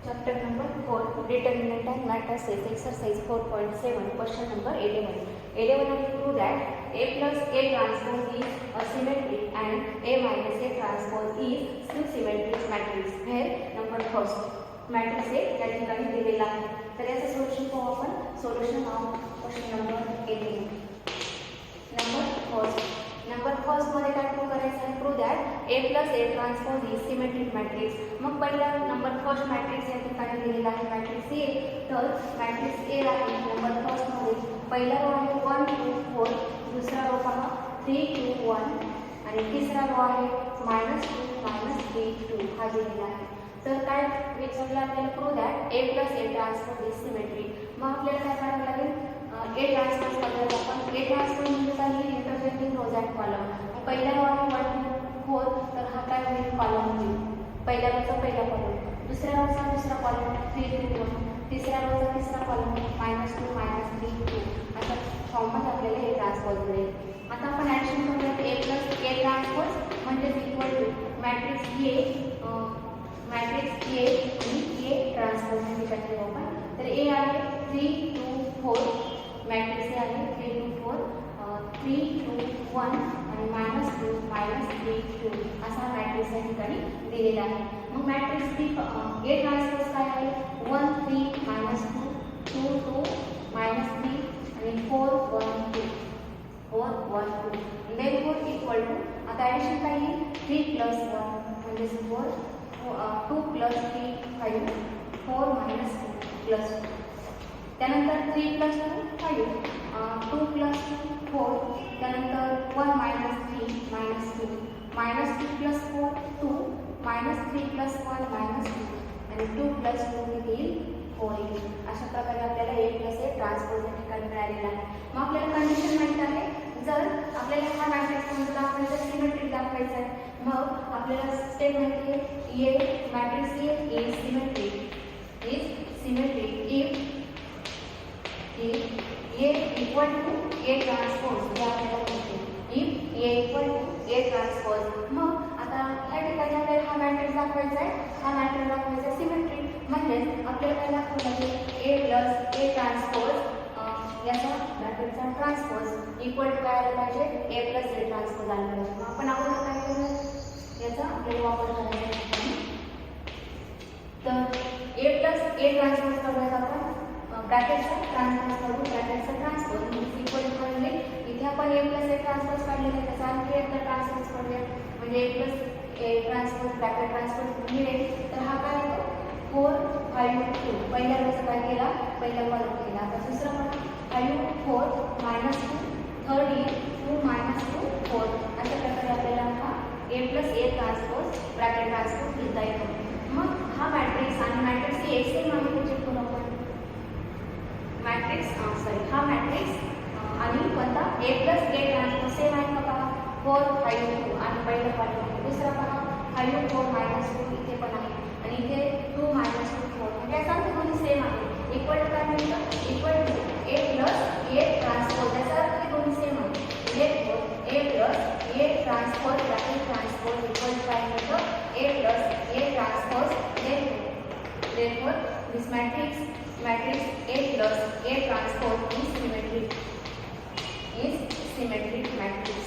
Chapter number 4, Determinant and Matrices, exercise 4.7, question number 11. 11 will prove that A plus A transpose is a symmetric and A minus A transpose is symmetric matrix. Where number first matrix A या ठिकाणी दिलेला आहे. तर याचं solution पाहू आपण. Solution of question number 11. Number first मध्ये काय प्रूव्ह करायचं आहे? Prove that A plus A transpose is symmetric matrix. मग पहिला नंबर फर्स्ट मॅट्रिक्स या ठिकाणी दिलेला आहे मॅट्रिक्स A. तर मॅट्रिक्स A आहे नंबर फर्स्ट मध्ये पहिला रो आहे 1 2 4, दुसरा रो पहा 3 2 1 आणि तिसरा रो आहे -2 -3 2 हा दिलेला आहे. तर काय विचारलं आपल्याला? Prove that A plus A transpose is symmetric. मग आपल्याला काय करावं लागेल? A ट्रान्सपोज करायला आपण A ट्रान्सपोज म्हणजे काय? Intersecting rows and column. पहिला रो आहे 1 2 4, तर हा काय होईल? कॉलम होईल. पहिल्या रोचा पहिला कॉलम, दुसऱ्या रोचा दुसरा कॉलम 3 2 1, तिसऱ्या रोचा तिसरा कॉलम -2 -3 2. अशा फॉर्ममध्ये आपल्याला हे ट्रान्सपोज मिळेल. आता आपण ॲडिशन करूया. A प्लस A ट्रान्सपोज म्हणजे इक्वल टू मॅट्रिक्स A आणि A ट्रान्सपोज म्हणजे काय करू आपण? तर A आहे 3 2 4, मॅट्रिक्स A आहे 3 2 4 3 2 1 आणि -2 -3 2 असा मॅट्रिक्स या ठिकाणी दिलेला आहे. मग मॅट्रिक्स B A ट्रान्सपोज काय आहे? 1 3 -2 2 2 -3 आणि 4 1 2 4 1 2. देअरफॉर इक्वल टू आता ॲडिशन काय येईल? 3 + 1 म्हणजे 4 2 + 3 5 4 -2 +2. त्यानंतर 3 + 2 5 2 + 2 4, त्यानंतर 1 -3 -2 -2 + 4 2 -3 + 1 -2 आणि 2 + 2 येईल 4 येईल. अशा प्रकारे आपल्याला A प्लस A ट्रान्सपोज या ठिकाणी मिळालेला आहे. मग आपल्याला कंडिशन माहिती आहे. जर आपल्याला हा मॅट्रिक्स म्हणजे दाखवायचा सिमेट्रिक दाखवायचा आहे, मग आपल्याला स्टेप माहिती आहे. A matrix A is symmetric if A equal to A transpose. हे आपल्याला माहिती आहे. if A equal to A transpose. मग आता या ठिकाणी आपल्याला हा मॅट्रिक्स दाखवायचा आहे. हा मॅट्रिक्स दाखवायचा सिमेट्रिक म्हणजे आपल्याला काय दाखवायला लागेल? A प्लस A ट्रान्सपोज याचा मॅट्रिक्सचा ट्रान्सपोज इक्वल टू काय आलं पाहिजे? A प्लस A ट्रान्सपोज आलं पाहिजे. मग आपण अगोदर काय करू? याचा आपल्याला वापर करायचा आहे. तर A प्लस A ट्रान्सपोज करूयात आपण. ब्रॅकेटचा ट्रान्सपोज करू. ब्रॅकेटचा ट्रान्सपोज म्हणजे इक्वल टू म्हणजे इथे आपण A प्लस A ट्रान्सपोज काढलेला आहे, त्याचा आणखी एकदा ट्रान्सपोज करूया. म्हणजे A plus A transpose bracket transpose मिळेल. तर हा काय होतो? 4 5 2. पहिल्या रोचा काय केला? पहिला कॉलम केला. आता दुसरा पण 5 4 -2 थर्ड येईल 2 -2 4. अशा प्रकारे आपल्याला हा A plus A transpose bracket transpose लिहिता येतो. मग हा मॅट्रिक्स आणि मॅट्रिक्स A सेम आहे ते चेक करू आपण. हा मॅट्रिक्स आणि कोणता? A plus A transpose same आहे का पहा? 4 5 2 आणि पहिला कॉलम. दुसरा पहा 5 4 -2 इथे पण आहे आणि इथे 2 -2 4. म्हणजे याचा अर्थ दोन्ही सेम आहे. इक्वल टू काय मिळतं? Equal to A plus A transpose. याचा अर्थ हे दोन्ही सेम आहे. A plus A transpose bracket transpose equal to काय मिळतं? A plus A transpose. therefore this matrix A plus A transpose is symmetric matrix.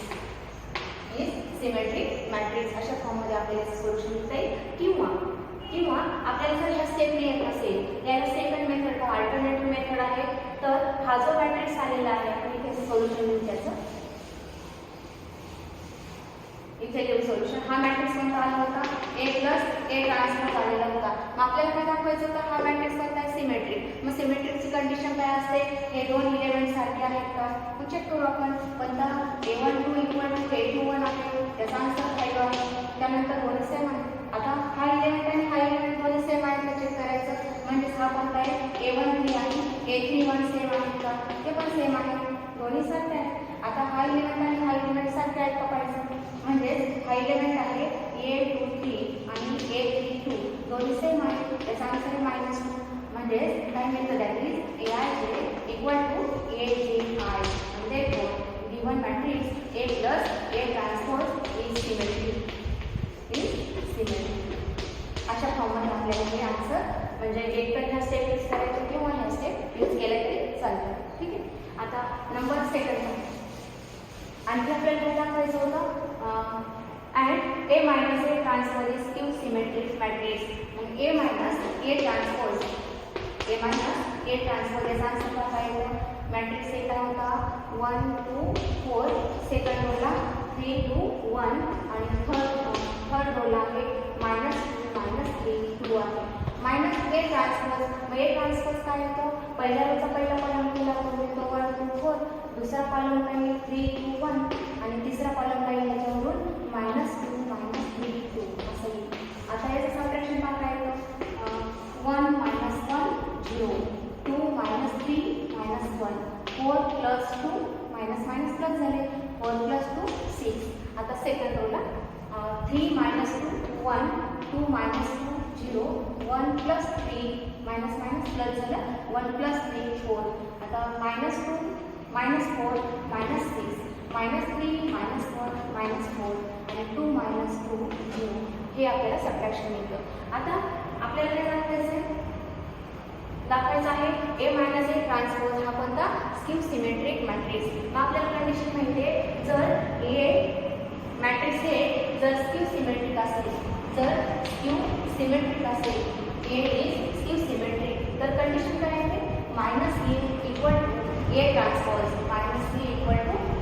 अशा फॉर्ममध्ये आपल्याला सोल्युशन लिहिता येईल. किंवा आपल्याला जर ह्या स्टेप येत असेल, याला सेकंड मेथड का अल्टरनेटिव्ह मेथड आहे, तर हा जो मॅट्रिक्स आलेला आहे आपण इथे सोल्युशन लिहू त्याचं. इथे लिहू सोल्युशन. हा मॅट्रिक्स कोणता आला होता? A प्लस A ट्रान्सपोज आलेला होता. मग आपल्याला काय दाखवायचं होतं? हा मॅट्रिक्स कोणता आहे? सिमेट्रिक. मग सिमेट्रिकची कंडिशन काय असते? हे दोन एलिमेंट सारखे आहेत का? मग चेक करू आपण. कोणता? A12 इक्वल टू A21 आहे, त्याचा आन्सर 5 आहे. त्यानंतर दोन्ही सेम आहे. आता हा एलिमेंट आणि हा एलिमेंट दोन्ही सेम आहेत का चेक करायचं. म्हणजे हा कोणता आहे? A13 आहे. A31 सेम आहे का? ते पण सेम आहे. दोन्ही सारखे आहेत. आता हा एलिमेंट आणि हा एलिमेंट सारखे आहेत का पाहिजे. म्हणजे हा एलिमेंट आहे A23 आणि A32 दोन्ही सेम आहे. त्याचा आन्सर आहे -2. म्हणजे काय मिळतं? That is Aij equal to AJI. आणि therefore given matrix A plus A transpose is symmetric. अशा फॉर्ममध्ये आपल्याला हे आन्सर म्हणजे एक तर ह्या स्टेप यूज करायचं किंवा ह्या स्टेप यूज केल्या तरी चालतात. ठीक आहे. आता नंबर सेकंड आणखी आपल्याला काय दाखवायचं होतं, and A minus A transpose is skew symmetric matrix and A minus A transpose याचा आन्सर काय येईल? मॅट्रिक्स A काय होता 1 2 4, सेकंड रोला 3 2 1 आणि थर्ड रोला आहे -2 -3 2 आहे. मायनस A ट्रान्सपोज, मग A ट्रान्सपोज काय येतो? पहिल्या रोचा पहिला कॉलम केला तो 1 2 4, दुसरा कॉलम काही 3 2 1 आणि तिसरा कॉलम काही याच्यावरून -2 -3 2 असं येईल. आता याचं सबट्रॅक्शन काय येतं? 1 -1 0, 2 -3 -1, 4 + 2 मायनस प्लस झाले, 4 + 2 6. आता सेकंड रोला 3 - 2 1, 2 -2 0, 1 + 3 मायनस प्लस झालं, 1 + 3 4. आता -2 -4 -6, -3 -4 -4 आणि 2 - 2 0. हे आपल्याला सबट्रॅक्शन मिळतं. आता आपल्याला काय दाखवायचं आहे A minus A ट्रान्सपोज हा कोणता? Skew symmetric matrix. मग आपल्याला कंडिशन माहिती आहे, जर A मॅट्रिक्स A जर स्क्यू सिमेट्रिक असेल, A इज स्क्यू सिमेट्रिक, तर कंडिशन काय आहे? -E equal to A transpose,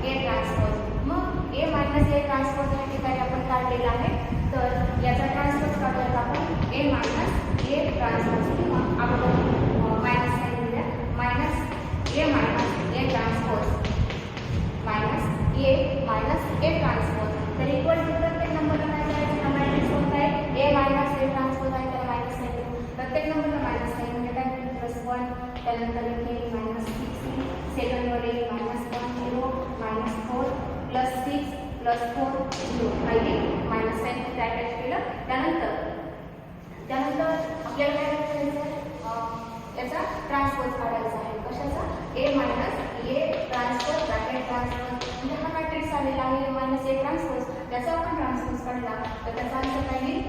A transpose. मग A minus A ट्रान्सपोज या ठिकाणी आपण काढलेला आहे, तर याचा ट्रान्सपोज काढूयात आपण A minus A ट्रान्सपोज किंवा आपण माइनस साइन दिया -A minus A transpose -A transpose, तर इक्वल टू प्रत्येक नंबरला काय करायचं? हा मॅट्रिक्स कोणता आहे? A minus A ट्रान्सपोज आहे, त्याला माइनस साइन देऊ. प्रत्येक नंबरला माइनस साइन म्हणजे काय? +1, त्यानंतर इथे -6, सेकंड वर -1 0 -4 +6 +4 0 काही माइनस साइन अटॅच केलं. त्यानंतर आपल्याला काय करायचं? याचा ट्रान्सपोज काढायचा आहे. कशाचा? A minus A transpose bracket transpose, म्हणजे हा मॅट्रिक्स आलेला आहे A minus A ट्रान्सपोज, त्याचा आपण ट्रान्सपोज काढला तर त्याचा आन्सर काय येईल?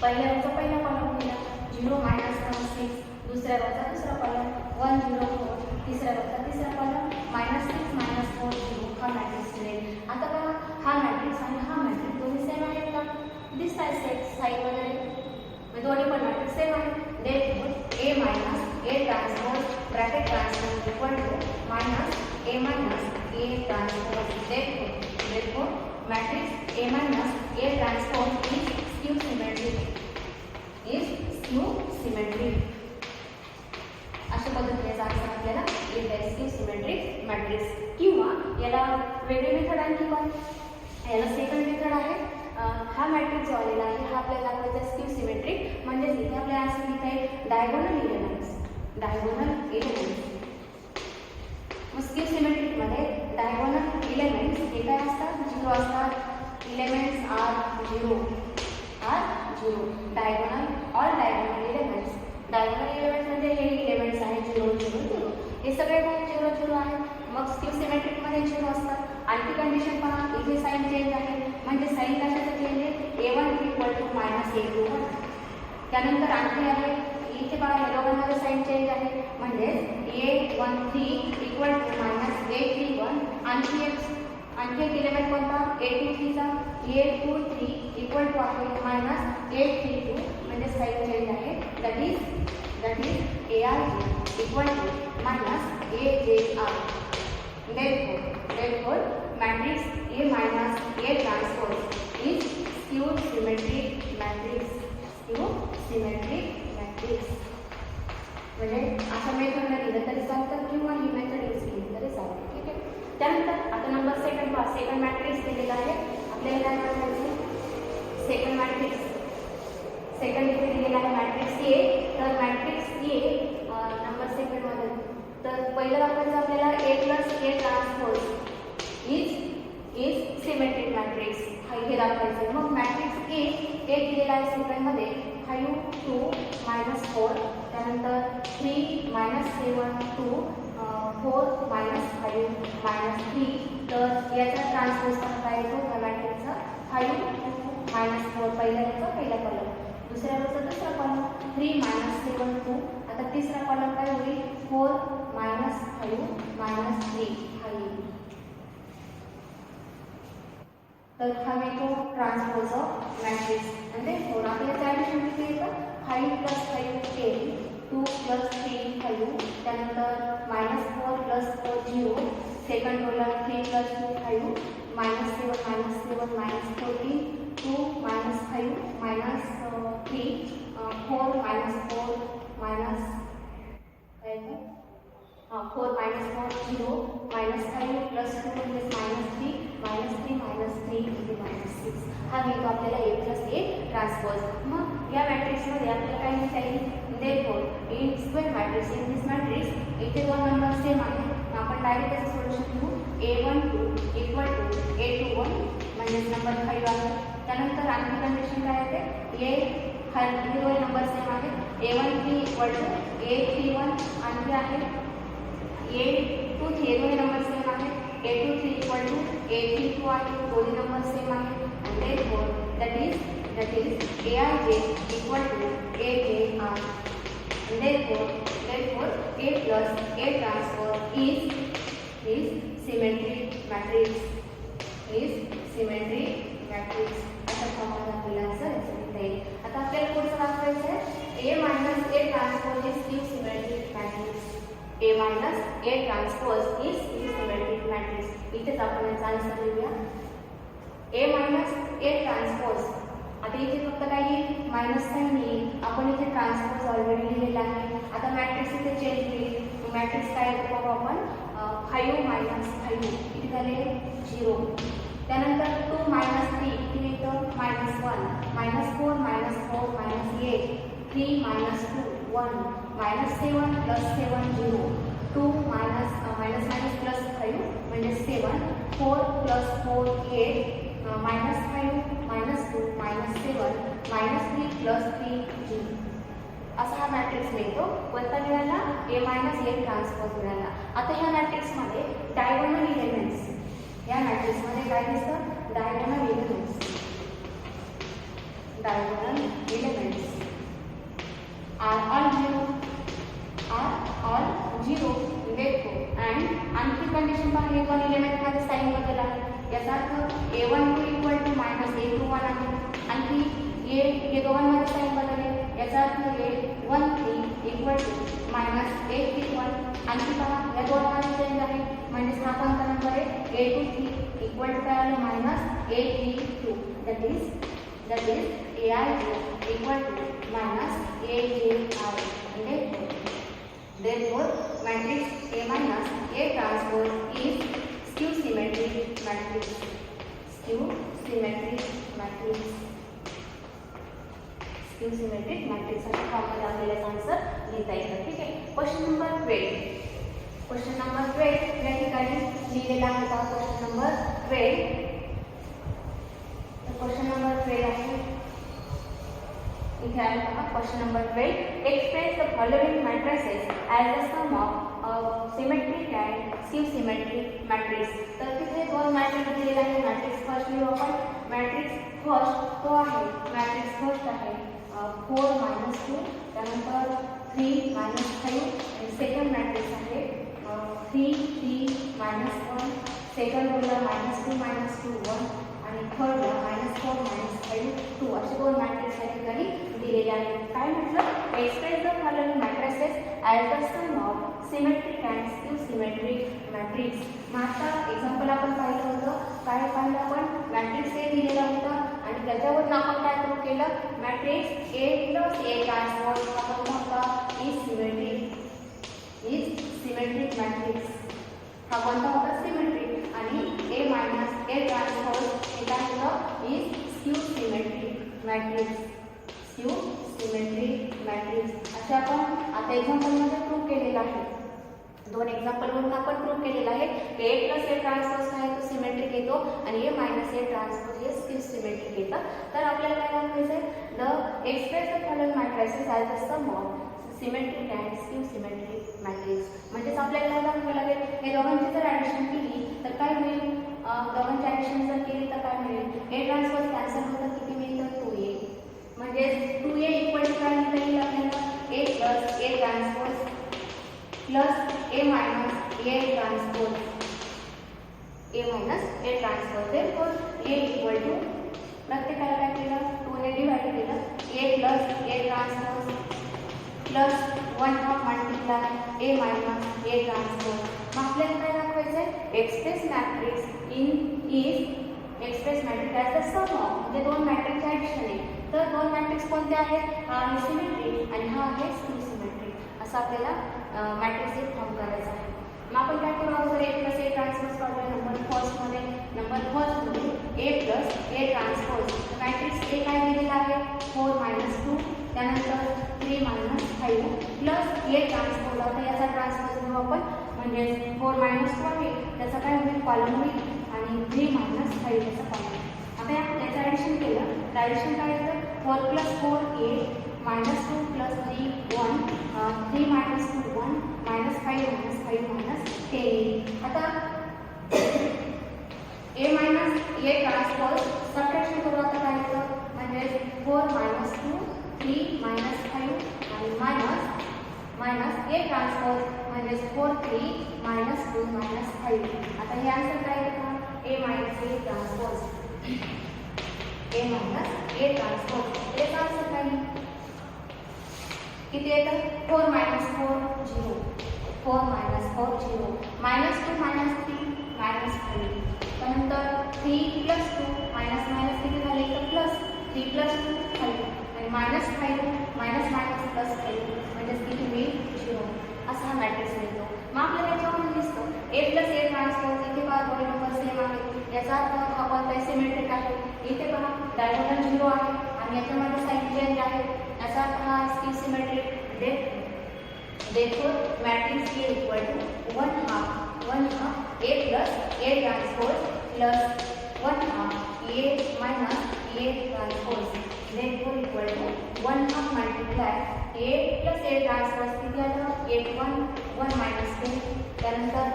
पहिल्या रोचा पहिला कॉलम दिला 0 -6, दुसऱ्या रोचा दुसरा कॉलम 1 0 4, तिसऱ्या रोचा तिसरा कॉलम -6 -4 0 हा मॅट्रिक्स मिळेल. आता बघा, हा मॅट्रिक्स आणि हा मॅट्रिक्स दोन्ही सेम आहेत का? दिसताय साईड वगैरे, दोन्ही पण मॅट्रिक्स सेम आहे. A minus A transpose bracket transpose equal to -A minus A transpose. Therefore matrix A minus A transpose is skew symmetric. अशा पद्धतीने आपल्याला येत आहे स्क्यू सिमेट्रिक मॅट्रिक्स. किंवा याला वेगळी मेथड आणखी पण, याला सेकंड मेथड आहे. हा मॅट्रिक्स जो आलेला आहे हा आपल्याला दाखवायचा स्क्यू सिमेट्रिक, म्हणजे इथे आपल्याला असं लिहिता येईल डायगोनल एलिमेंट्स. मग स्क्यू सिमेट्रिक मध्ये डायगोनल एलिमेंट्स हे काय असतात? 0 असतात. Elements are 0. Diagonal all diagonal elements म्हणजे हे एलिमेंट्स आहेत 0 0 0, हे सगळे काय 0 0 आहेत. मग स्क्यू सिमेट्रिक मध्ये 0 असतात. आणखी कंडिशन पहा, इथे साइन चेंज आहे, म्हणजे साइन कशाचं चेंज आहे? A1 equal to -A21. त्यानंतर आणखी आहे इथे बघा, या दोघांमध्ये साइन चेंज आहे, म्हणजे A13 इक्वल टू -A31. आणखी एक एलिमेंट कोणता? A23 चा A23 इक्वल टू आहे -A32, म्हणजे साइन चेंज आहे. That is ARG equal to -AJR. Therefore matrix A minus A transpose is skew symmetric matrix. म्हणजे अशा मेथडने लिहिलं तरी चालतं किंवा ही मेथड यूज केली तरी चालते. ठीक आहे. त्यानंतर आता नंबर सेकंड पहा, सेकंड मॅट्रिक्स दिलेला आहे. आपल्याला काय करायचं? सेकंड मॅट्रिक्स इथे दिलेला आहे मॅट्रिक्स A. तर मॅट्रिक्स A नंबर सेकंड मध्ये, तर पहिलं दाखवायचं आपल्याला A plus A transpose is symmetric matrix, हे दाखवायचं. मग मॅट्रिक्स A दिलेला आहे सेकंड मध्ये 5 2 -4, त्यानंतर 3 -7 2, 4 -5 -3. तर याचा ट्रान्सपोज कसा येतो? त्या मॅट्रिक्सचा 5 2 -4 पहिल्या रोचा पहिला कॉलम, दुसऱ्या रोचा दुसरा कॉलम, 3 मायनस 7 2. आता तिसरा कॉलम काय होईल 4 मायनस 5 मायनस 3 हा येईल. तर हा येतो ट्रान्सपोज ऑफ मॅट्रिक्स. म्हणजे आपल्याला ॲडिशन किती येतं 5 + 5 10 2 + 3 5. त्यानंतर -4 + 4 0. सेकंड रोला 3 + 2 5 -7 -7 -14 2 - 5 -3 4 - 4 मायनस काय येतं 4 - 4 0 -5 + 2 म्हणजे -3 -3 -6 हा मिळतो आपल्याला A + A ट्रान्सपोज. मग या मॅट्रिक्समध्ये आपल्याला काय मिळता येईल therefore in square matrix in this matrix इथे दोन नंबर सेम आहेत. आपण डायरेक्ट त्याचं सोल्युशन घेऊ A12 = A21 म्हणजे नंबर 5 आहे. त्यानंतर आणखी कंडिशन काय येते हे दोन नंबर सेम आहेत. A13 = A31 आणखी आहे A23 हे दोन नंबर सेम आहेत. A23 = A32 आहे. दोन्ही नंबर सेम आहेत. and therefore that is Aij = AJR. and therefore A + A transpose is symmetric matrix. अशा फॉर्ममध्ये आपल्याला आन्सर लिहिता येईल. आता आपल्याला पुढचं वाचायचं आहे A - A transpose is symmetric matrix. A - A transpose is symmetric matrix. इथेच आपण याचा आन्सर लिहूया A - A transpose. आता इथे फक्त काय येईल मायनस साइन येईल. आपण इथे ट्रान्सपोज ऑलरेडी लिहिलेला आहे. आता मॅट्रिक्स इथे चेंज होईल. मॅट्रिक्स काय येतो बघू आपण 5 - 5 किती झाले 0. त्यानंतर 2 - 3 किती येतं -1 -4 -4 -8 3 - 2 1 -7 + 7 0 2 - +5 म्हणजे 7 4 + 4 8 -5 -2 -7 -3 + 3 0 असा हा मॅट्रिक्स मिळतो. कोणता मिळाला A - A ट्रान्सपोज मिळाला. आता ह्या मॅट्रिक्समध्ये डायगोनल एलिमेंट्स या मॅट्रिक्समध्ये काय दिसतं diagonal elements are all 0 therefore and आणखी कंडिशन पहा हे दोन एलिमेंट मध्ये साइन बदल आहे. याचा अर्थ A12 = -A21 आहे. आणखी हे दोघांमध्ये साइन बदल आहे. याचा अर्थ A13 = -A31. आणखी पहा या दोघांमध्ये चेंज आहे म्हणजे हा कोणता नंबर आहे A23 = काय आलं -A32. that is Aij = -AJR. therefore matrix A - A transpose is skew symmetric matrix. अशा फॉर्ममध्ये आपल्याला आन्सर लिहिता येतं. ठीक आहे. क्वेश्चन नंबर 12 या ठिकाणी लिहिलेला होता. क्वेश्चन नंबर 12 आहे इथे आहे बघा. Question number 12 express the following matrices as the sum of symmetric and skew symmetric matrix. तर तिथे दोन मॅट्रिक्स दिलेले आहे. मॅट्रिक्स फर्स्ट लिहू आपण. मॅट्रिक्स फर्स्ट तो आहे मॅट्रिक्स फर्स्ट आहे 4 - 2. त्यानंतर 3 - 5 आणि सेकंड मॅट्रिक्स आहे 3 3 - 1. सेकंड रोला -2 -2 1 आणि थर्डला -4 -5 2 असे दोन मॅट्रिक्स या ठिकाणी दिलेले आहेत. काय म्हटलं express the following matrices as the sum of symmetric and skew symmetric matrix. मग आता एक्झाम्पल आपण पाहिलं होतं. काय पाहिलं आपण मॅट्रिक्स A दिलेला होता आणि त्याच्यावरून आपण काय प्रूव्ह केलं मॅट्रिक्स A + A ट्रान्सपोज हा कोणता होता इज सिमेट्रिक मॅट्रिक्स. हा कोणता होता सिमेट्रिक. आणि A - A ट्रान्सपोज हे काय होतं इज स्क्यू सिमेट्रिक मॅट्रिक्स. अशा आपण आता एक्झाम्पलमध्ये प्रूव्ह केलेलं आहे. दोन एक्झाम्पलवरून आपण प्रूव्ह केलेलं आहे की A + A ट्रान्सपोज काय येतो सिमेट्रिक येतो आणि A - A ट्रान्सपोज हे स्क्यू सिमेट्रिक येतं. तर आपल्याला काय दाखवायचं आहे the express the following matrices as the sum of symmetric and skew symmetric matrix. म्हणजेच आपल्याला काय दाखवावं लागेल हे दोघांची जर ॲडिशन केली तर काय होईल दोघांची ॲडिशन जर केली तर काय मिळेल A ट्रान्सपोज कॅन्सल होतं किती मिळतं 2A. म्हणजे 2A = काय लिहिता येईल आपल्याला plus A minus A transpose therefore a equal to प्रत्येकाला काय केलं 2 ने डिवाइड केलं a plus A transpose plus 1 half multiply A minus A transpose. मग आपल्याला काय दाखवायचं आहे express matrix express matrix as the sum of म्हणजे दोन मॅट्रिक्सचे ॲडिशन आहे. तर दोन मॅट्रिक्स कोणते आहेत हा आहे सिमेट्रिक आणि हा आहे स्क्यू सिमेट्रिक असं आपल्याला मॅट्रिक्स एक फॉर्म करायचा आहे. मग आपण काय करू अगोदर ए प्लस ए ट्रान्सपोज काढूया. Number फर्स्टमध्ये A plus A transpose matrix ए काय दिलेला आहे 4 - 2 त्यानंतर 3 - 5 प्लस ए ट्रान्सपोज. आता याचा ट्रान्सपोज घेऊ आपण म्हणजे 4 - 2 आहे त्याचा काय होईल कॉलम होईल आणि 3 - 5 याचा कॉलम. आता याचं ॲडिशन केलं तर ॲडिशन काय येतं 4 + 4 8 -2 + 3 1 3 - 2 1 -5 - 5 - 10. आता ए मायनस ए ट्रान्सपोज सबट्रॅक्शन करू. आता काय येतं म्हणजे 4 - 2 3 - 5 आणि मायनस ए ट्रान्सपोज म्हणजे 4 3 - 2 - 5. आता हे आन्सर काय येतं ए minus A transpose A minus A transpose. याचा आन्सर काय किती येतं 4 - 4 0 4 - 4 0 -2 - 3 -5 त्यानंतर 3 + 2 मायनस किती झाले तर प्लस 3 + 2 5 आणि -5 प्लस 5 म्हणजे किती होईल 0 असा हा मॅट्रिक्स मिळतो. मग आपल्याला याच्यावरून दिसतं ए प्लस ए ट्रान्सपोज इथे पहा दोन नंबर सेम आहे याचा अर्थ हा कोणता सिमेट्रिक आहे. इथे पहा डायगोनल 0 आहे आणि याच्यामध्ये साइन चेंज आहे याचा अर्थ हा skew symmetric. Therefore matrix A equal to 1/2 A plus A transpose plus 1/2 A minus A transpose. Therefore equal to 1/2 multiply A plus A transpose किती आलं 8 1 minus 2 त्यानंतर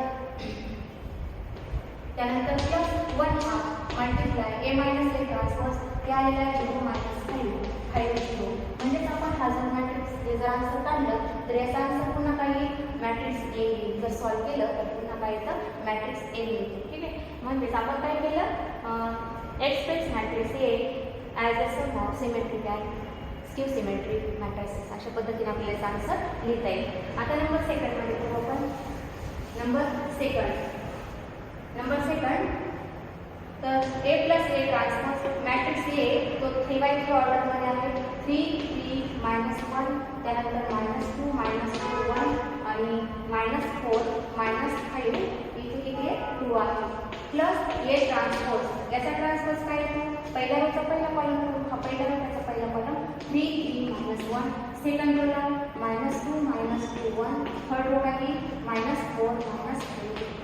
plus 1/2 multiply A minus A transpose ते आलेलं आहे 0 - 5 0 म्हणजेच आपण हा जर मॅट्रिक्स हे जर आन्सर काढलं तर याचा आन्सर पुन्हा काही मॅट्रिक्स ए येईल. जर सॉल्व्ह केलं तर पुन्हा काय येतं मॅट्रिक्स ए येईल. ठीक आहे म्हणजेच आपण काय केलं express matrix A as a sum of symmetric and skew symmetric matrix अशा पद्धतीने आपल्याला याचा आन्सर लिहिता येईल. आता नंबर सेकंडमध्ये बघू आपण. नंबर सेकंड तर ए प्लस ए ट्रान्सपोज मॅट्रिक्स ए तो 3x3 ऑर्डरमध्ये आहे 3 3 -1 त्यानंतर -2 -2 1 आणि -4 -5 इथे किती आहे 2 आहे प्लस ए ट्रान्सपोज याचा ट्रान्सपोज काय येतो पहिल्या रोचा पहिला कॉलम हा पहिल्या रोचा पहिला कॉलम 3 3 -1 सेकंड रोला -2 -2 1 थर्ड रो आहे -4 -5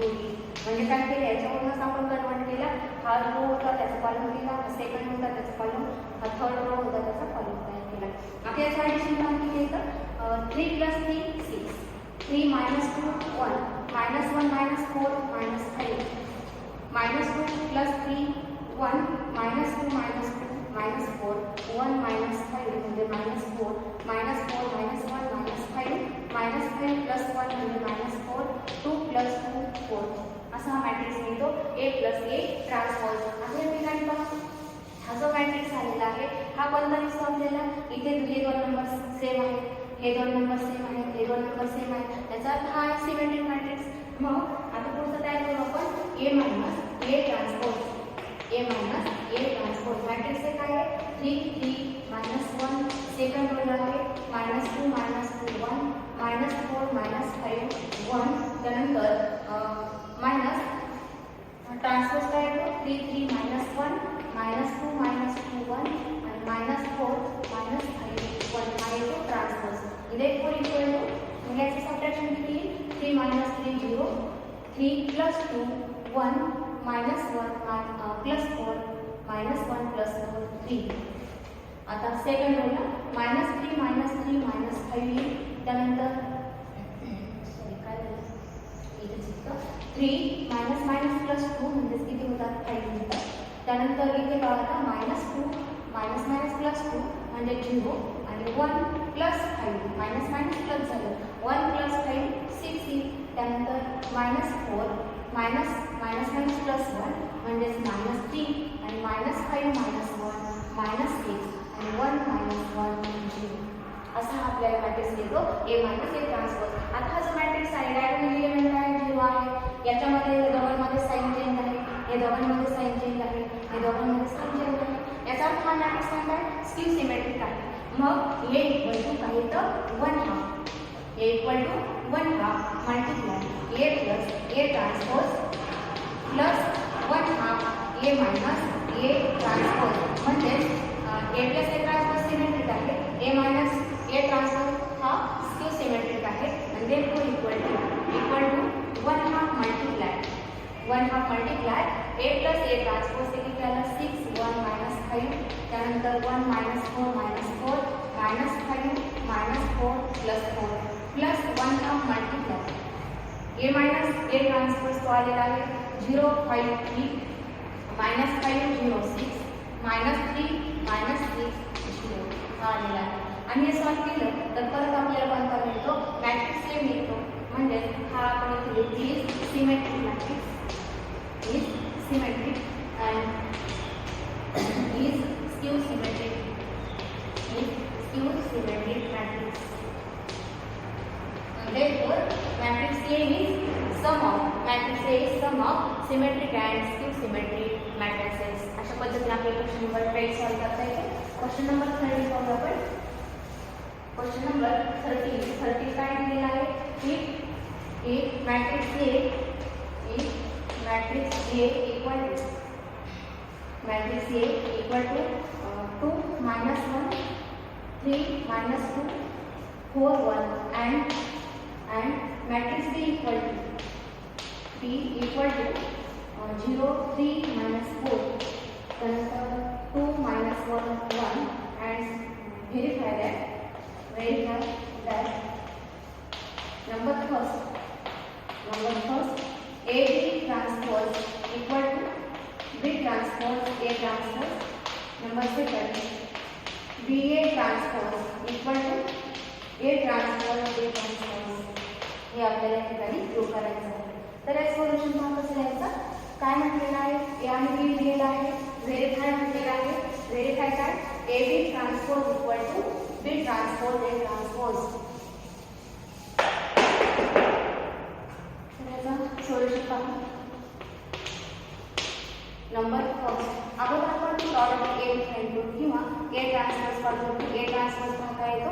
2 म्हणजे काय केलं याच्यावरूनच आपण कन्वर्ट केला. हा रो होता त्याचा कॉलम केला सेकंड होता त्याचा कॉलम हा थर्ड रो होता त्याचा कॉलम तयार केला. आता याचं ॲडिशन काम किती येतं 3 + 3 6 3 - 2 1 -1 -4 -5 -2 + 3 1 -2 -4 1 -5 म्हणजे -4 -4 -1 -5 +1 म्हणजे -4 2 + 2 4 असा हा मॅट्रिक्स मिळतो ए प्लस ए ट्रान्सपोज. आता या ठिकाणी पहा हा जो मॅट्रिक्स आलेला आहे हा कोणता दिसतो आपल्याला इथे हे दोन नंबर सेम आहेत हे दोन नंबर सेम आहेत हे दोन नंबर सेम आहेत त्याचा अर्थ हा सिमेट्रिक मॅट्रिक्स. मग आता पुढचं तयार करू आपण ए minus A transpose A minus A transpose matrix हे काय आहे 3 3 -1 सेकंड रोला आहे -2 -2 1 -4 -5 1 त्यानंतर मायनस ट्रान्सपोज काय येतो 3 3 -1 -2 -2 1 आणि -4 -5 1 हा येतो ट्रान्सपोज. Therefore equal to याचे सबट्रॅक्शन किती 3 - 3 0 3 + 2 1 -1 +4 -1 +4 3. आता सेकंड रोला -3 -3 -5 त्यानंतर 3 -2 म्हणजे किती होतात 5 होतात. त्यानंतर इथे बघा -2 +2 म्हणजे 0 आणि 1 + 5 प्लस झालं 1 + 5 6 त्यानंतर -4 मायनस प्लस 1 म्हणजेच -3 आणि -5 -1 -6 आणि 1 -1 0 असा आपल्याला मॅट्रिक्स येतो A मायनस A ट्रान्सपोज. आता हा जो मॅट्रिक्स आहे डायगोनल एलिमेंट आहे 0 आहे, याच्यामध्ये दोघांमध्ये साइन चेंज आहे, हे दोघांमध्ये साइन चेंज आहे, हे दोघांमध्ये साइन चेंज आहे, याचा अर्थ हा मॅट्रिक्स काय स्क्यू सिमेट्रिक आहे. मग A इक्वल टू काही तर 1/2 A equal to 1/2 multiply A plus A transpose plus 1/2 A minus A transpose. म्हणजे A plus A transpose symmetric आहे, A मायनस A ट्रान्सपोज हा स्क्यू सिमेट्रिक आहे. आणि therefore equal to 1/2 multiply A plus A transpose ते किती आलं 6 1 -5 त्यानंतर 1 -4 -4 -5 -4 plus 4 plus 1/2 multiply A minus A transpose तो आलेला आहे 0 5 3 -5 0 6 -3 -6 0 हा आलेला आहे. आणि हे सॉल्व केलं तर परत आपल्याला कोणता मिळतो मॅट्रिक्स A मिळतो. म्हणजे हा आपण इथे is symmetric matrix is symmetric and is skew symmetric matrix. Therefore, matrix A is sum of symmetric and skew symmetric matrices. अशा पद्धतीने आपल्याला क्वेश्चन नंबर 20 सॉल्व करता येते. क्वेश्चन नंबर 30 पाहूया आपण. क्वेश्चन नंबर 30 काय दिलेला आहे की एक matrix A equal to 2 -1 3 -2 4 1 and matrix B equal to 0 3 -4 त्यानंतर 2 -1 1 and verify that number first AB transpose equal to B transpose A transpose. Number second BA transpose equal to A transpose B transpose. हे आपल्याला या ठिकाणी prove करायचं आहे. तर या solution पहा कसं लिहायचं. काय म्हटलेलं आहे A आणि B दिलेलं आहे, व्हेरीफाय म्हटलेलं आहे. व्हेरीफाय काय AB transpose equal to B transpose A transpose. Solution पहा. नंबर फर्स्ट अगोदर आपण प्रॉडक्ट A घेतो किंवा A ट्रान्सपोज करतो. A ट्रान्सपोज काय येतो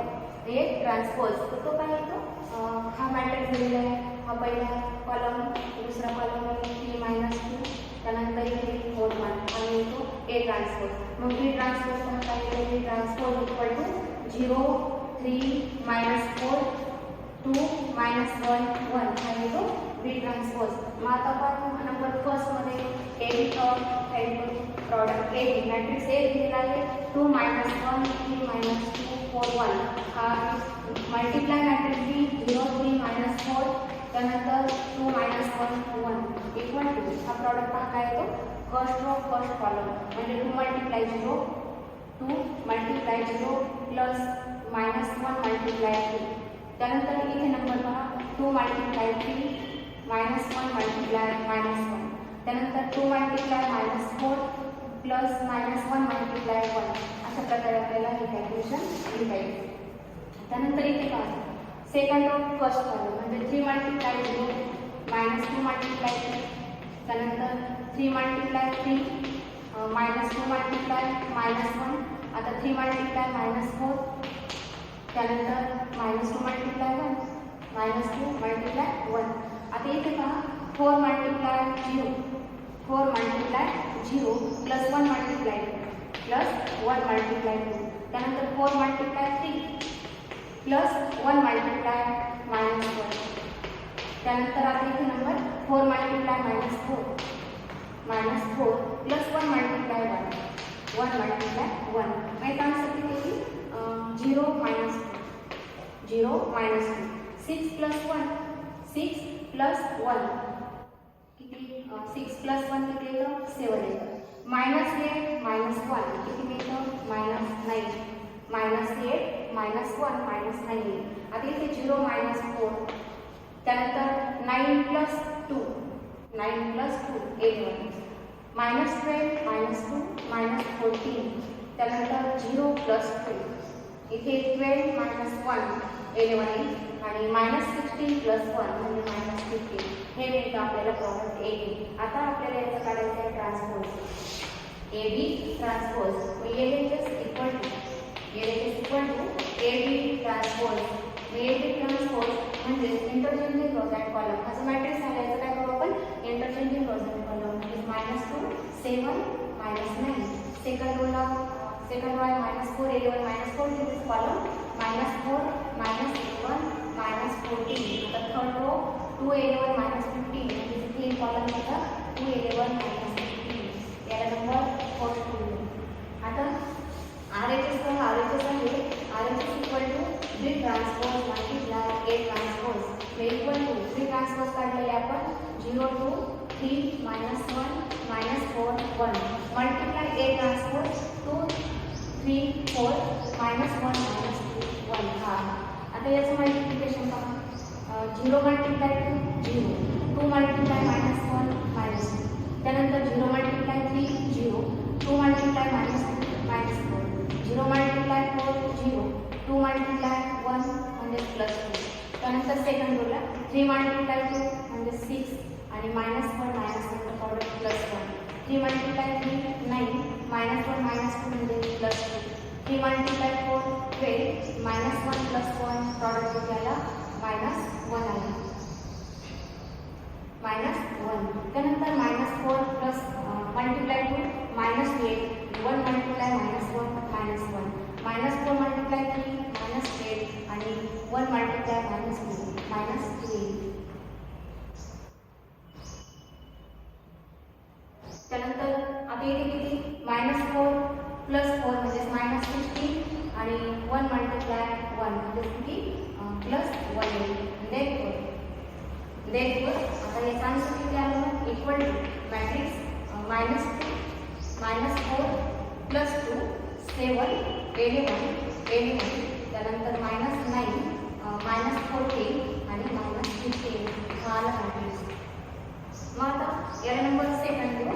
A ट्रान्सपोज. तो काय येतो हा मॅट्रिक्स दिलेला आहे. हा पहिला कॉलम दुसरा कॉलम 3 -2 त्यानंतर इथे 4 1 आणि येतो A ट्रान्सपोज. मग B ट्रान्सपोज काय येतो B ट्रान्सपोज इक्वल टू 0 3 -4 2 -1 1 हा येतो B ट्रान्सपोज. मग आता आपण नंबर फर्स्ट मध्ये AB product A matrix A दिलेला आहे 2 -1 3 -2 4 1 हा मल्टिप्लाय मॅट्रिक्स B 0 3 -4 त्यानंतर 2 -1 1 इक्वल टू हा प्रॉडक्ट काय येतो फर्स्ट रो फर्स्ट कॉलम म्हणजे 2 मल्टिप्लाय 0 प्लस -1 मल्टिप्लाय 2 त्यानंतर इथे नंबर पहा 2 मल्टिप्लाय 3 -1 मल्टिप्लाय -1 त्यानंतर 2 मल्टिप्लाय -4 प्लस -1 मल्टिप्लाय 1 अशा प्रकारे आपल्याला हे कॅल्क्युलेशन लिहिता येईल. त्यानंतर इथे पहा सेकंड रो फर्स्ट कॉलम म्हणजे 3 मल्टिप्लाय 0 -2 मल्टिप्लाय 3 त्यानंतर 3 मल्टिप्लाय 3 -2 मल्टिप्लाय -1 आता 3 मल्टिप्लाय -4 त्यानंतर -2 मल्टिप्लाय 1 -2 मल्टिप्लाय 1 आता इथे पहा 4 multiply 0 plus 1 multiply plus 1 multiply 2 त्यानंतर 4 मल्टिप्लाय 3 प्लस 1 मल्टिप्लाय -1 त्यानंतर आता इथे number 4 multiply -4 plus 1 multiply 1 multiply 1 माहिती आन्सर किती येईल 0 -2 6 प्लस 1 किती 6 प्लस 1 किती येतं 7 येतं -8 -1 किती मिळतं -9 -8 -1 -9 आता इथे 0 -4 त्यानंतर 9 प्लस 2 11 मायनस 12 मायनस 2 मायनस 14 त्यानंतर 0 प्लस 2 इथे 12 मायनस 1 11 आणि मायनस 16 प्लस 1 म्हणजे मायनस 15 हे मिळतं आपल्याला प्रॉडक्ट ए बी. आता आपल्याला याचं काढायचं आहे transpose A B transpose L equal to A B transpose A B transpose म्हणजे इंटरचेंजिंग रोज अँड कॉलम. असं मॅट्रिक्स आहे याचं काय करू आपण इंटरचेंजिंग रोज अँड कॉलम म्हणजे -2 7 -9 सेकंड रोला सेकंड रो आहे -4 11 -4 दिस कॉलम -4 -11 -14 आता थर्ड रो 2 11 -15 दिस तीन कॉलम होता 2 11 -15 याला नंबर फर्स्ट टू. आता RHS आहे RHS equal to B transpose multiply A transpose हे इक्वल टू बी ट्रान्सपोज काढलेले आपण 0 2 3 -1 -4 1 मल्टिप्लाय ए ट्रान्सपोज 2 3 4 -1 -2 1 हा. आता याचं मल्टिप्लिकेशन पहा 0 मल्टिप्लाय 2 0 2 मल्टिप्लाय -1 -2 त्यानंतर 0 मल्टिप्लाय 3 0 2 मल्टिप्लाय -2 -4 0 मल्टिप्लाय 4 0 2 मल्टिप्लाय 1 म्हणजे +2 त्यानंतर सेकंड रोला 3 मल्टिप्लाय 2 म्हणजे 6 आणि -1 -1 प्रॉडक्ट +1 3 मल्टिप्लाय 3 9 -1 -2 म्हणजे +2 3 मल्टिप्लाय 4 12 -1 +1 प्रॉडक्ट याला -1 आहे -1 त्यानंतर -4 प्लस मल्टिप्लाय 2 -8 1 मल्टिप्लाय -1 -1 -4 मल्टिप्लाय 3 -8 आणि 1 मल्टिप्लाय -2 त्यानंतर आता इथे किती -4 प्लस 4 म्हणजे -16 आणि 1 मल्टिप्लाय 1 म्हणजे किती +1 देख आता याचा आन्सर किती आलं इक्वल टू मॅट्रिक्स -4 प्लस 2 7 11 त्यानंतर -9 -14 आणि -15 हा आला मॅट्रिक्स. मग आता याला नंबर सेकंड देऊ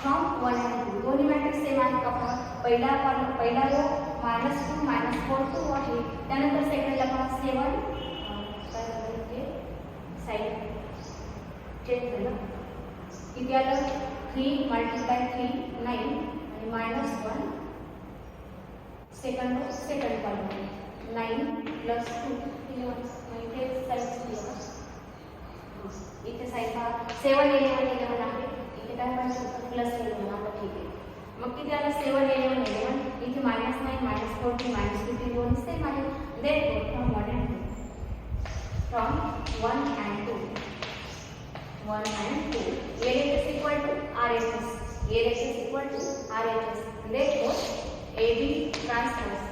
फ्रॉम 1 and 2 दोन्ही मॅट्रिक्स सेम आहेत का? पहिला रो -2 -4 2 आहे त्यानंतर सेकंडला पहा 7 काय झालं ते साईड चेंज झालं किती आलं 3 मल्टिप्लाय 3 9 आणि -1 सेकंड कॉलम 9 प्लस 2 इथे साईड इथे साईड पहा 7 11 आहे इथे काय पाहिजे +11 आता ठीक आहे. मग किती आलं 7 11 11 इथे -9 -14 -15 दोन सेम आहे. Then from 1 and 2 LHS equal to RHS therefore AB transpose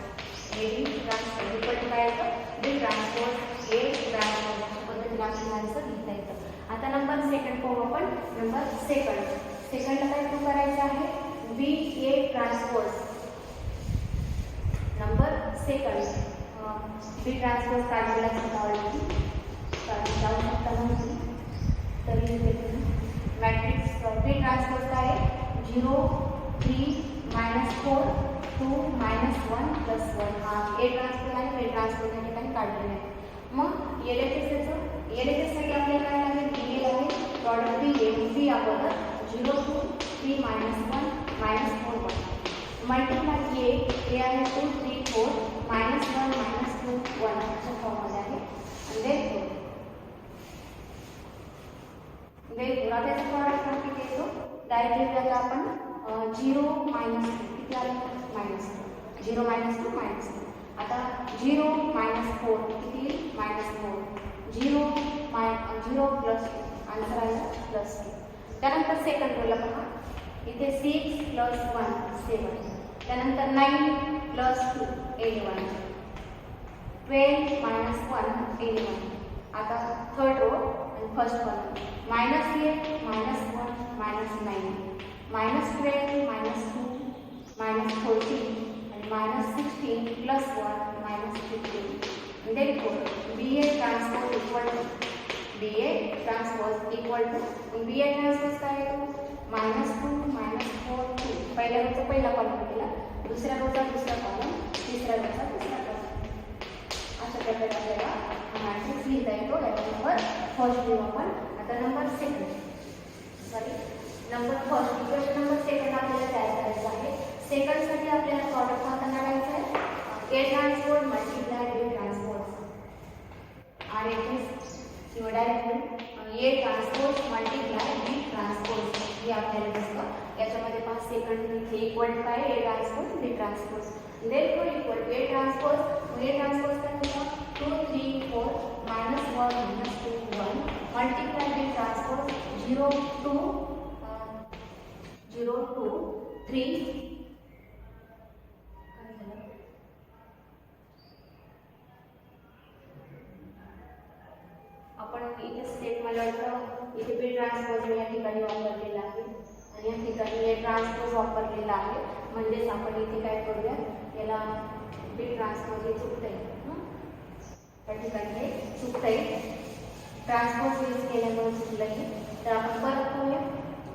equal to काय येतं B transpose A transpose अशा पद्धतीने आपल्याला आन्सर लिहिता येतं. आता नंबर सेकंड पाहू आपण. नंबर सेकंडला काय प्रूव्ह करायचं आहे BA transpose. Number second B transpose काढलेला ऑलरेडी जाऊ शकता म्हणून तरी मॅट्रिक्स B ट्रान्सपोज काय आहे 0 3 -4 2 -1 +1 हा A ट्रान्सपोज आणि B ट्रान्सपोज या ठिकाणी काढलेला आहे. मग LHS साठी आपल्याला काय लागेल BA लागेल प्रॉडक्ट B अगोदर 0 2 3 -1 -4 1 मल्टिप्लाय A आहे 2 3 4 -1 -2 1 अशा फॉर्ममध्ये आहे. आणि आता याचा प्रॉडक्ट किती येतो डायरेक्टली आता आपण 0 किती आलं -2 0 -2 -2 आता 0 -4 किती -4 0 प्लस आन्सर आला +2 त्यानंतर सेकंड रोला पहा इथे 6 + 1 7 त्यानंतर 9 + 2 11 12 -1 11 आता थर्ड रो आणि first column -8 -1 -9 -12 -2 -14 and -16 +1 -15 therefore BA transpose equal to BA transpose equal to BA transpose काय येतो -2 -4 2 पहिल्या रोचा पहिला कॉलम केला, दुसऱ्या रोचा दुसरा कॉलम, तिसऱ्या रोचा तिसरा कॉलम. अशा प्रकारे आपल्याला हा मॅट्रिक्स लिहिता येतो. याचा नंबर फर्स्ट घेऊ आपण. आता number second number first equation number second आपल्याला तयार करायचं आहे. सेकंडसाठी आपल्याला प्रॉडक्ट आता काढायचं आहे A transpose multiply B transpose आणि किंवा directly A transpose multiply B transpose हे आपल्याला दिसतं. याच्यामध्ये 5 सेकंड इथे इक्वल काय A transpose B transpose therefore equal A transpose काय होतं 2 3 4 -1 -2 1 मल्टिप्लाय B ट्रान्सपोज 0 2 3 आपण इथे स्टेप मला वाटतं इथे बी ट्रान्सपोज या ठिकाणी वापरलेला आहे आणि या ठिकाणी ए ट्रान्सपोज वापरलेला आहे. म्हणजेच आपण इथे काय करूया याला बी ट्रान्सपोज हे चुकतंय. त्या ठिकाणी हे चुकतंय ट्रान्सपोज यूज केल्यामुळे चुकलं हे. तर आपण परत करूया.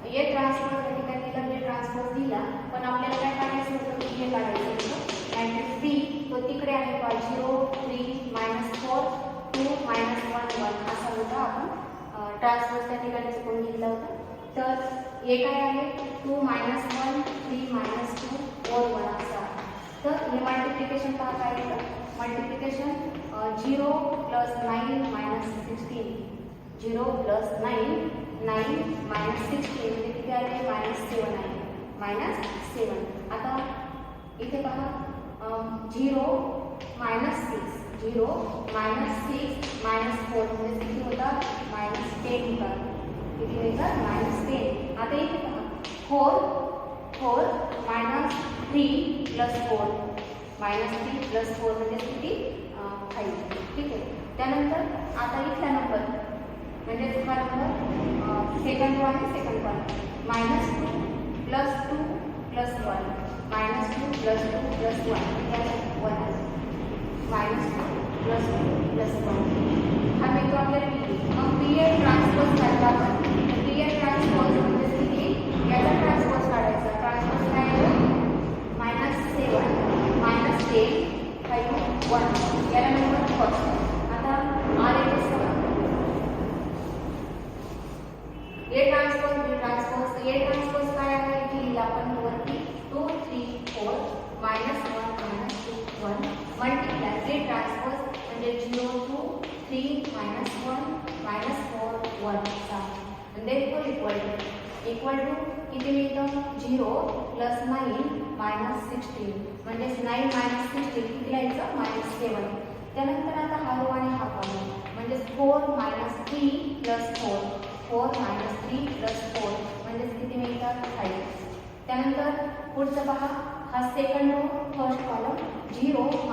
ए ट्रान्सपोज या ठिकाणी याला बी ट्रान्सपोज दिला पण आपल्याला काय काढायचं होतं हे काढायचं होतं मॅट्रिक्स बी तो तिकडे आहे 0 3 -4 2 -1 1 असा होता. आपण ट्रान्सपोज त्या ठिकाणी चुकून घेतला होता. तर हे काय आहे 2 -1 3 -2 4 1 असा. तर हे मल्टिप्लिकेशन पहा काय येतं मल्टिप्लिकेशन 0 + 9 - 16 0 + 9 9 - 16 म्हणजे किती आले -7 आहे -7. आता इथे पहा 0 -6 0 -6 -4 म्हणजे किती होतात -10 होतात. किती होतात -10. आता इथे पहा 4 4 -3 + 4 -3 + 4 म्हणजे किती 5. ठीक आहे. त्यानंतर आता इथला नंबर म्हणजे दुसरा नंबर सेकंड वन -2 + 2 + 1 -2 + 2 + 1 1 -2 + 2 + 1 हा मिळतो आपल्याला बी. मग बी ए ट्रान्सपोज काढला आपण. बी ए ट्रान्सपोज म्हणजे किती याचा ट्रान्सपोज काढायचा. ट्रान्सपोज काय आहे -7 -10 5 1 याला नंबर फर्स्ट. आता R A transpose B transpose A transpose काय आहे इथे लिहिला आपण वरती 2 3 4 -1 -2 1 मल्टिप्लाय बी ट्रान्सपोज म्हणजे 0 2 3 -1 -4 1 म्हणजे इक्वल टू किती मिळतं 0 + 9 -16 म्हणजे 9 - 16 किती लिहायचं -7. त्यानंतर आता हा रो आणि हा कॉलम म्हणजे 4 - 3 + 4 4 - 3 + 4 म्हणजे किती मिळतात 5. त्यानंतर पुढचं पहा हा सेकंड रो फर्स्ट कॉलम 0 -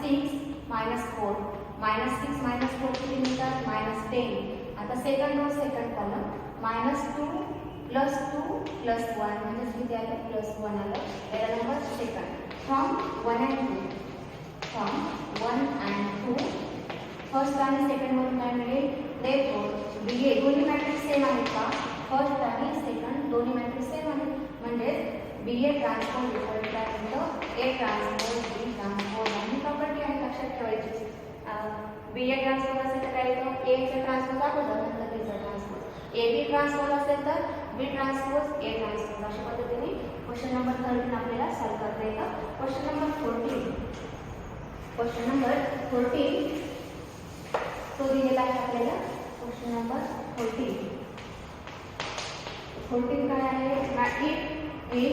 6 -4 -6 -4 किती मिळतात -10. आता सेकंड रो सेकंड कॉलम -2 + 2 + 1 म्हणजे किती आलं +1 आलं. याला number second. From 1 and 2 first आणि सेकंड वरून काय मिळेल therefore बी ए दोन्ही मॅट्रिक्स सेम आहेत का फर्स्ट आणि सेकंड दोन्ही मॅट्रिक्स सेम आहेत. म्हणजे B A transpose equal to A transpose B transpose आणि प्रॉपर्टी आहे लक्षात ठेवायची. बी ए ट्रान्सपोज असेल तर काय येतं एचा ट्रान्सपोज अगोदर नंतर बीचा ट्रान्सपोज. ए बी ट्रान्सपोज असेल तर बी ट्रान्सपोज ए ट्रान्सपोज. अशा पद्धतीने क्वेश्चन नंबर 13 आपल्याला सॉल्व करता येतं. क्वेश्चन नंबर 14 तो दिलेला आहे आपल्याला. क्वेश्चन नंबर 14 काय आहे if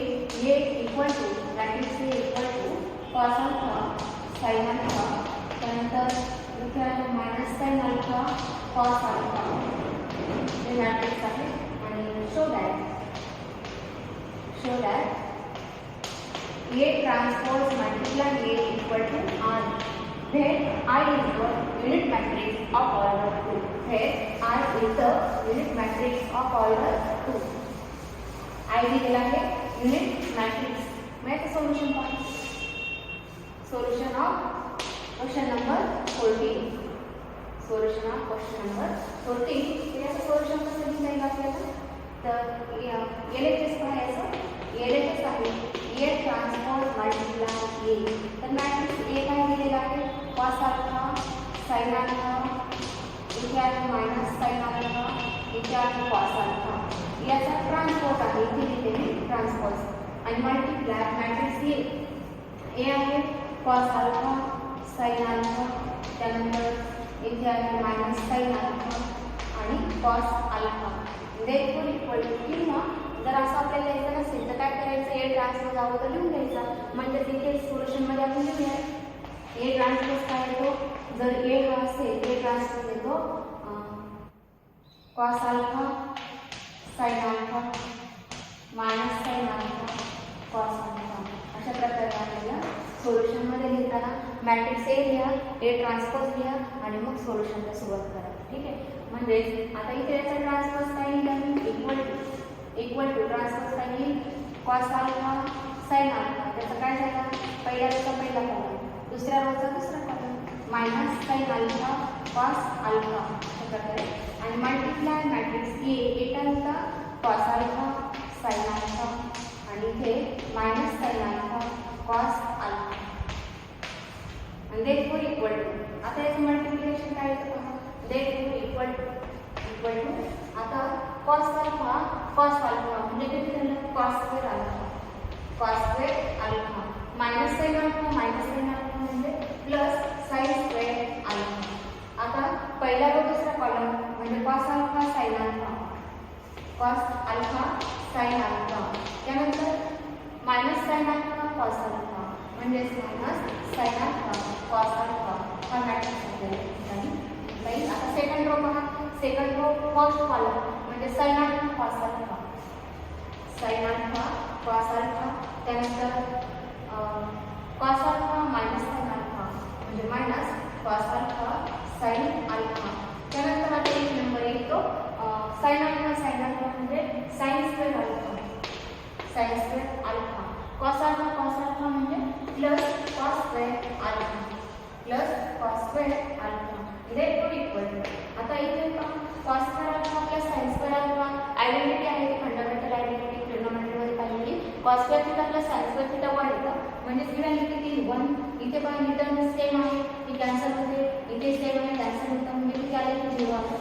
A equal to matrix A equal to cos alpha sin alpha त्यानंतर इथे आहे -sin अल्फा cos अल्फा हे मॅट्रिक्स आहे आणि show that A transpose multiply A equal to R where I is the unit matrix of order 2. Where I is the unit matrix of order 2. I दिलेला आहे unit matrix. मग solution पहा. Solution of question number 14. Solution of question number 14. तर याचं solution कसं लिहिता येईल आपल्याला? तर एलएचएस करायचं. एलएचएस आहे ए ट्रान्सपोज मल्टिप्लाय ए. तर मॅट्रिक्स ए काय दिलेला आहे? कॉस अल्फा साइन अल्फा, इथे आहे मायनस साइन अल्फा, इथे आहे कॉस अल्फा. याचा ट्रान्सपोज आहे, इथे लिहिलेली ट्रान्सपोज. आणि मल्टिप्लाय मॅट्रिक्स ए आहे कॉस अल्फा साइन अल्फा, त्यानंतर इथे आहे मायनस साइन अल्फा आणि cos alpha. Therefore equal to, किंवा जर असं आपल्याला लिहायचं नसेल तर काय करायचं? ए ट्रान्सपोज अगोदर लिहून घ्यायचा. म्हणजे तिथे सोल्युशनमध्ये आपण लिहूया ए ट्रान्सपोज काय येतो? जर ए हा असेल ए ट्रान्सपोज येतो cos alpha sine alpha minus sine alpha cos alpha. अशा प्रकारे आपल्याला सोल्युशनमध्ये लिहिताना मॅट्रिक्स ए लिहा, ए ट्रान्सपोज लिहा आणि मग सोल्युशनला सुरुवात करा. ठीक आहे. म्हणजे आता इथे याचा ट्रान्सपोज काय लिहिलं? इक्वल टू ट्रान्सपोज काय लिहिलं? Cos alpha sine alpha. त्याचा काय झाला? पहिल्या रोचा पहिला कॉलम, दुसऱ्या रोचा दुसरा column, minus sine alpha cos alpha अशा प्रकारे. आणि मल्टिप्लाय मॅट्रिक्स ए टाइमचा कॉस अल्फा साइन अल्फा आणि इथे minus sine alpha cos alpha. आणि देअरफॉर इक्वल टू, आता याचं मल्टिप्लिकेशन काय येतं पहा? देअरफॉर इक्वल टू आता कॉस अल्फा म्हणजे किती झालं? Cos square alpha minus sine alpha म्हणजे प्लस साइन स्क्वेअर अल्फा. आता पहिला रो दुसरा कॉलम म्हणजे कॉस अल्फा साइन अल्फा त्यानंतर minus sine alpha cos alpha म्हणजे minus sine alpha cos alpha हा मॅट्रिक्स आपल्याला नाही. आता सेकंड रो पहा. सेकंड रो फर्स्ट कॉलम म्हणजे साइन अल्फा कॉस अल्फा त्यानंतर cos alpha minus sine alpha म्हणजे minus cos alpha sine alpha. त्यानंतर आता एक नंबर येतो साइन अल्फा म्हणजे sine square alpha cos alpha म्हणजे plus cos square alpha. Therefore equal to, आता इथे cos square alpha plus sine square alpha identity आहे, फंडामेंटल आयडेंटिटी ट्रिग्नोमेट्रीमध्ये पाहिलेली. Cos square theta plus sine square theta 1 येतं म्हणजे ही value किती? 1. इथे पण रिटर्न सेम आहे, ती कॅन्सल होते. इथे सेम आहे, कॅन्सल होतं म्हणजे किती आले? 0 आलं.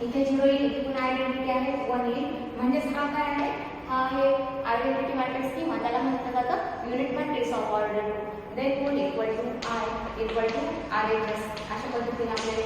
इथे 0 येईल, इथे पण आयडेंटिटी आहे 1 येईल. म्हणजेच हा काय आहे? हा आहे आयडेंटिटी मॅट्रिक्स किंवा त्याला म्हटलं जातं unit matrix of order 2. Therefore equal to I equal to R A plus. अशा पद्धतीने आपल्याला